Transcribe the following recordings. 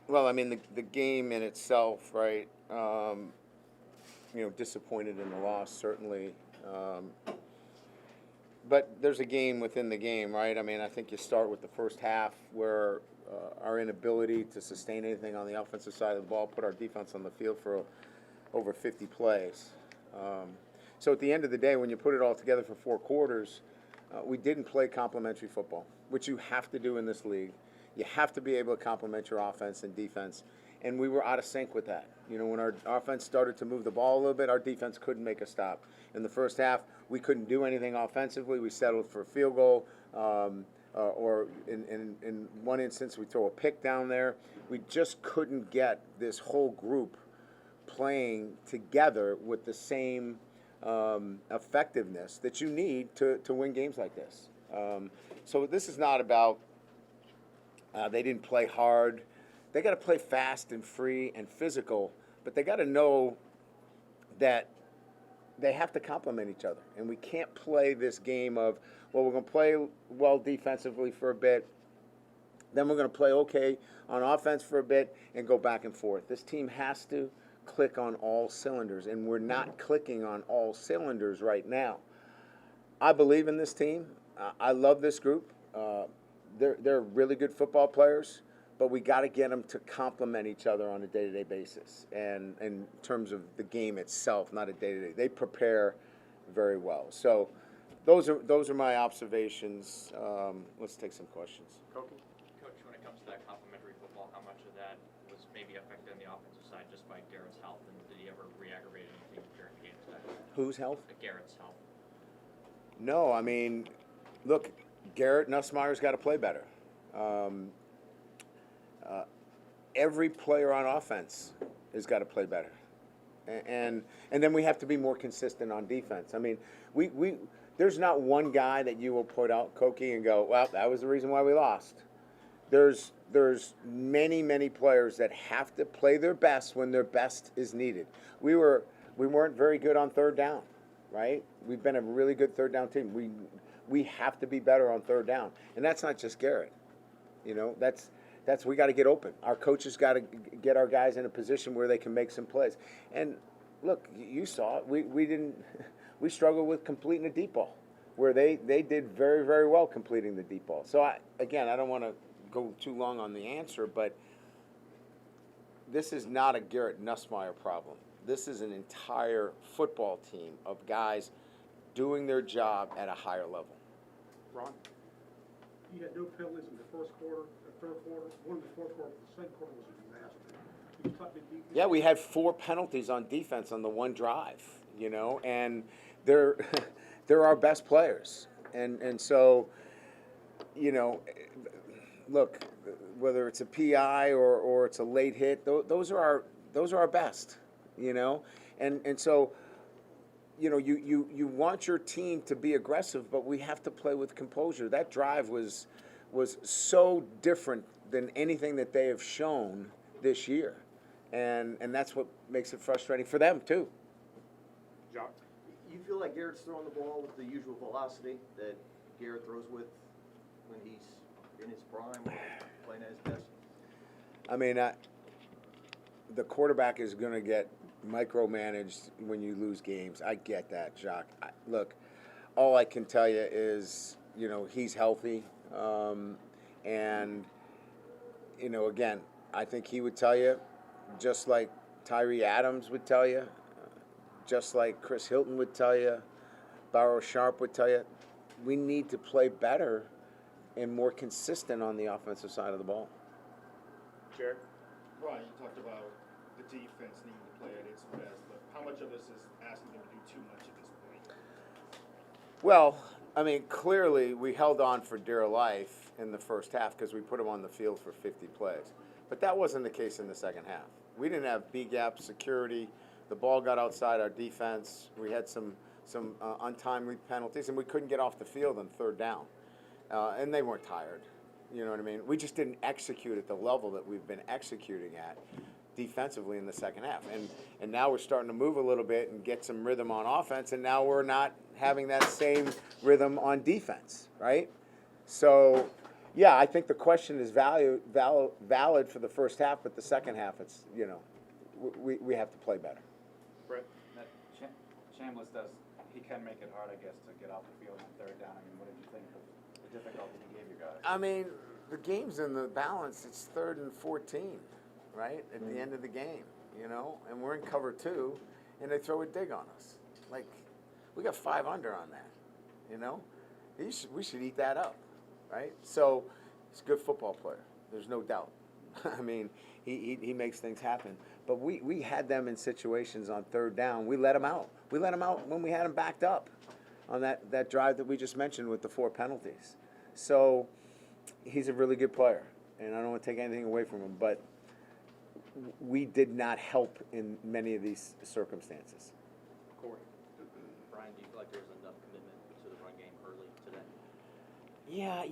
Well, I mean, the game in itself, right? Disappointed in the loss, certainly. But there's a game within the game, right? I mean, I think you start with the first half where our inability to sustain anything on the offensive side of the ball put our defense on the field for over 50 plays. So at the end of the day, when you put it all together for 4 quarters, we didn't play complementary football, which you have to do in this league. You have to be able to complement your offense and defense. And we were out of sync with that. When our offense started to move the ball a little bit, our defense couldn't make a stop. In the first half, we couldn't do anything offensively. We settled for a field goal, or in one instance, we throw a pick down there. We just couldn't get this whole group playing together with the same effectiveness that you need to win games like this. So this is not about they didn't play hard. They got to play fast and free and physical, but they got to know that they have to complement each other. And we can't play this game of, well, we're going to play well defensively for a bit, then we're going to play okay on offense for a bit and go back and forth. This team has to click on all cylinders, and we're not clicking on all cylinders right now. I believe in this team. I love this group. They're really good football players, but we got to get them to complement each other on a day-to-day basis, and in terms of the game itself, not a day-to-day. They prepare very well. So those are my observations. Let's take some questions. Coach, when it comes to that complementary football, how much of that was maybe affected on the offensive side just by Garrett's health, and did he ever re-aggravate anything during the game today? Whose health? Garrett's health. No, I mean, look, Garrett Nussmeier's got to play better. Every player on offense has got to play better, and then we have to be more consistent on defense. I mean, we there's not one guy that you will put out, Koki, and go, well, that was the reason why we lost. There's many players that have to play their best when their best is needed. We weren't very good on third down, right? We've been a really good third down team. We have to be better on third down, and that's not just Garrett. That's we got to get open. Our coaches got to get our guys in a position where they can make some plays. And look, you saw it. We struggled with completing a deep ball, where they did very, very well completing the deep ball. So I don't want to go too long on the answer, but this is not a Garrett Nussmeier problem. This is an entire football team of guys doing their job at a higher level. Ron? You had no penalties in the first quarter, the third quarter, one in the fourth quarter, the second quarter was a disaster. You cut the defense. Yeah, we had 4 penalties on defense on the one drive, and they're our best players. And so, look, whether it's a PI or it's a late hit, those are our best, and so you want your team to be aggressive, but we have to play with composure. That drive was so different than anything that they have shown this year, and that's what makes it frustrating for them too. John? You feel like Garrett's throwing the ball with the usual velocity that Garrett throws with when he's in his prime, playing at his best? I mean, the quarterback is going to get micromanaged when you lose games. I get that, Jacques. Look, all I can tell you is, he's healthy. And, again, I think he would tell you, just like Tyree Adams would tell you, just like Chris Hilton would tell you, Barrow Sharp would tell you, we need to play better and more consistent on the offensive side of the ball. Jared? Ron, you talked about the defense needing to play at its best, but how much of this is asking them to do too much at this point? Well, I mean, clearly we held on for dear life in the first half because we put them on the field for 50 plays. But that wasn't the case in the second half. We didn't have B-gap security. The ball got outside our defense. We had some untimely penalties, and we couldn't get off the field on third down. And they weren't tired. You know what I mean? We just didn't execute at the level that we've been executing at defensively in the second half. And now we're starting to move a little bit and get some rhythm on offense, and now we're not having that same rhythm on defense, right? So Yeah, I think the question is valid for the first half, but the second half, it's, we have to play better. Brett? That Chambliss does, he can make it hard, I guess, to get off the field on third down. I mean, what did you think of the difficulty he gave you guys? I mean, the game's in the balance. It's 3rd and 14, right, at the end of the game, and we're in cover 2, and they throw a dig on us. Like, we got 5 under on that, we should eat that up, right? So he's a good football player. There's no doubt. I mean, he makes things happen. But we had them in situations on 3rd down. We let them out. We let them out when we had them backed up on that drive that we just mentioned with the 4 penalties. So he's a really good player, and I don't want to take anything away from him, but we did not help in many of these circumstances. Corey? Brian, do you feel like there was enough commitment to the run game early today? Yeah,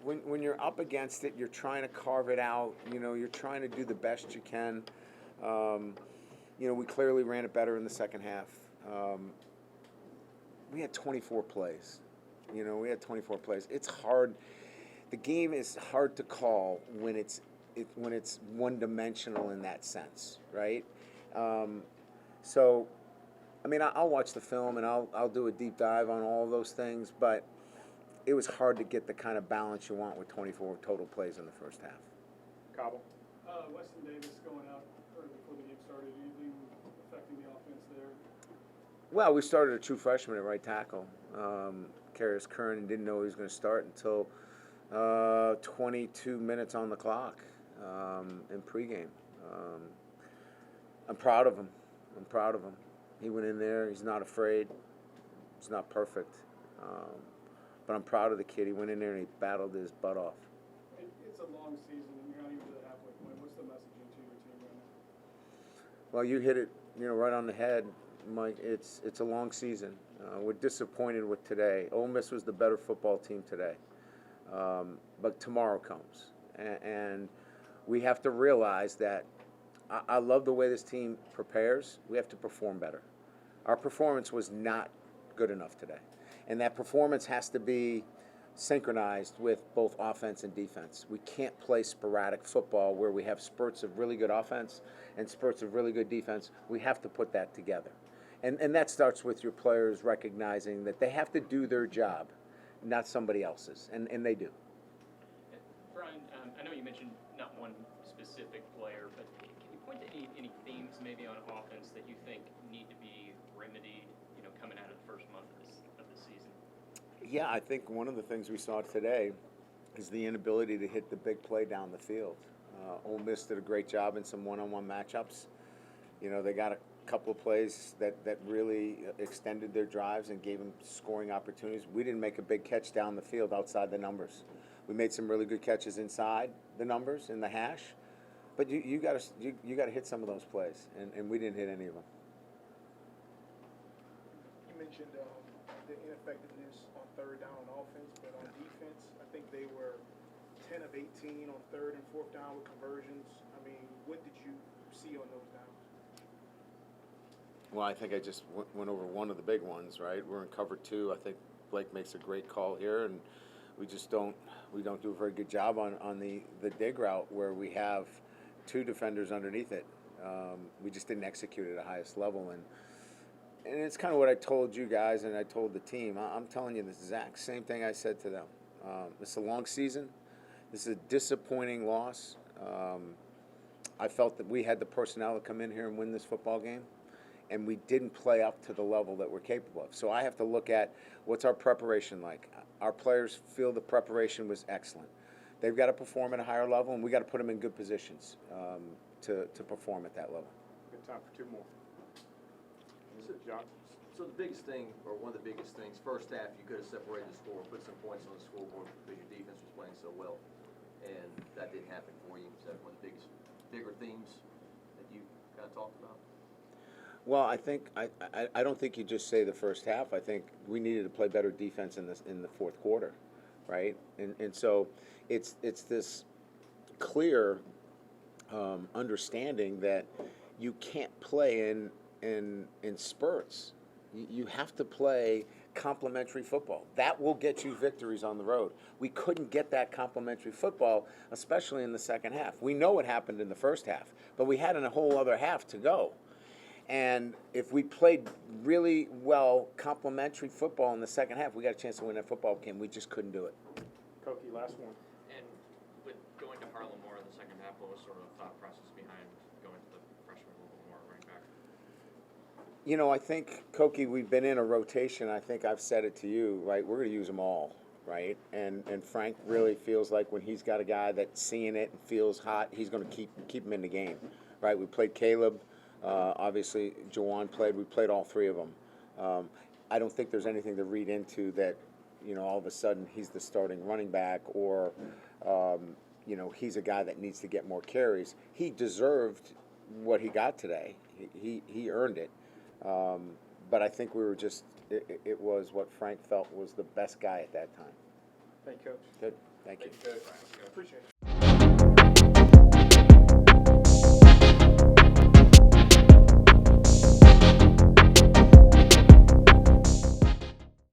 when you're up against it, you're trying to carve it out. You're trying to do the best you can. We clearly ran it better in the second half. We had 24 plays. We had 24 plays. It's hard. The game is hard to call when it's one-dimensional in that sense, right? So, I mean, I'll watch the film and I'll do a deep dive on all of those things, but it was hard to get the kind of balance you want with 24 total plays in the first half. Cobble? Weston Davis going out early before the game started, anything affecting the offense there? Well, we started a true freshman at right tackle. Karius Curran didn't know he was going to start until 22 minutes on the clock in pregame. I'm proud of him. He went in there. He's not afraid. He's not perfect. But I'm proud of the kid. He went in there and he battled his butt off. It's a long season, and you're not even to the halfway point. What's the messaging to your team right now? Well, you hit it, right on the head, Mike. It's a long season. We're disappointed with today. Ole Miss was the better football team today, but tomorrow comes, and we have to realize that. I love the way this team prepares. We have to perform better. Our performance was not good enough today, and that performance has to be synchronized with both offense and defense. We can't play sporadic football where we have spurts of really good offense and spurts of really good defense. We have to put that together. And that starts with your players recognizing that they have to do their job, not somebody else's, and they do. Brian, I know you mentioned not one specific player, but can you point to any themes maybe on offense that you think need to be remedied, coming out of the first month of the season? Yeah, I think one of the things we saw today is the inability to hit the big play down the field. Ole Miss did a great job in some one-on-one matchups. They got a couple of plays that really extended their drives and gave them scoring opportunities. We didn't make a big catch down the field outside the numbers. We made some really good catches inside the numbers in the hash, but you got to hit some of those plays, and we didn't hit any of them. You mentioned the ineffectiveness on 3rd down on offense, but on defense, I think they were 10 of 18 on 3rd and 4th down with conversions. I mean, what did you see on those downs? Well, I think I just went over one of the big ones, right? We're in cover 2. I think Blake makes a great call here, and we don't do a very good job on the dig route where we have 2 defenders underneath it. We just didn't execute at the highest level, and it's kind of what I told you guys and I told the team. I'm telling you the exact same thing I said to them. This is a long season. This is a disappointing loss. I felt that we had the personnel to come in here and win this football game, and we didn't play up to the level that we're capable of. So I have to look at what's our preparation like. Our players feel the preparation was excellent. They've got to perform at a higher level, and we got to put them in good positions to perform at that level. Good time for 2 more. So the biggest thing, or one of the biggest things, first half, you could have separated the score, put some points on the scoreboard because your defense was playing so well, and that didn't happen for you. Is that one of the bigger themes that you kind of talked about? Well, I think I don't think you just say the first half. I think we needed to play better defense in the 4th quarter, right? And so it's this clear understanding that you can't play in spurts. You have to play complementary football. That will get you victories on the road. We couldn't get that complementary football, especially in the second half. We know what happened in the first half, but we had a whole other half to go. And if we played really well complementary football in the second half, we got a chance to win that football game. We just couldn't do it. Koki, last one. And with going to Harlem more in the second half, what was sort of the thought process behind going to the freshman a little bit more running back? You know, I think, Koki, we've been in a rotation. I think I've said it to you, right? We're going to use them all, right? And Frank really feels like when he's got a guy that's seeing it and feels hot, he's going to keep him in the game, right? We played Caleb. Obviously, Jawan played. We played all three of them. I don't think there's anything to read into that, you know, all of a sudden he's the starting running back or, you know, he's a guy that needs to get more carries. He deserved what he got today. He earned it. But I think we were just, it was what Frank felt was the best guy at that time. Thank you, Coach. Good. Thank you. Appreciate it.